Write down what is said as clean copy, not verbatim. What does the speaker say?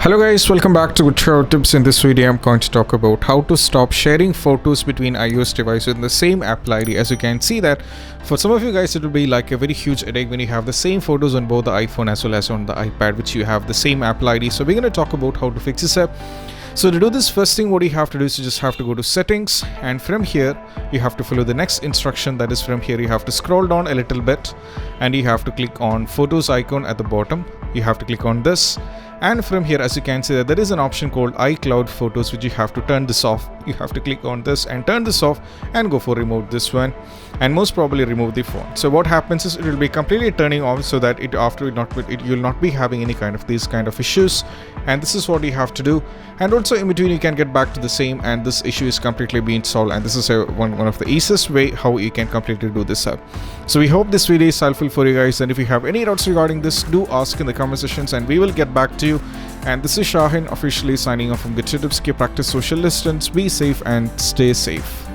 Hello guys, welcome back to Good Tips. In this video I'm going to talk about how to stop sharing photos between iOS devices in the same Apple ID. As you can see that for some of you guys it will be like a very huge headache when you have the same photos on both the iPhone as well as on the iPad, which you have the same Apple ID. So we're going to talk about how to fix this up. So to do this, first thing what you have to do is you just have to go to settings, and from here you have to follow the next instruction. That is, from here you have to scroll down a little bit and you have to click on photos icon at the bottom. You have to click on this, and from here, as you can see, that there is an option called iCloud Photos, which you have to turn this off. You have to click on this and turn this off and go for remove this one, and most probably remove the phone. So what happens is it will be completely turning off, so that you'll not be having any kind of these kind of issues. And this is what you have to do. And also in between you can get back to the same, and this issue is completely being solved. And this is one of the easiest way how you can completely do this up. So we hope this video is helpful for you guys, and if you have any doubts regarding this, do ask in the comment sections and we will get back to you. And this is Shahin officially signing off from Good Tips. Keep practice social distance, be safe and stay safe.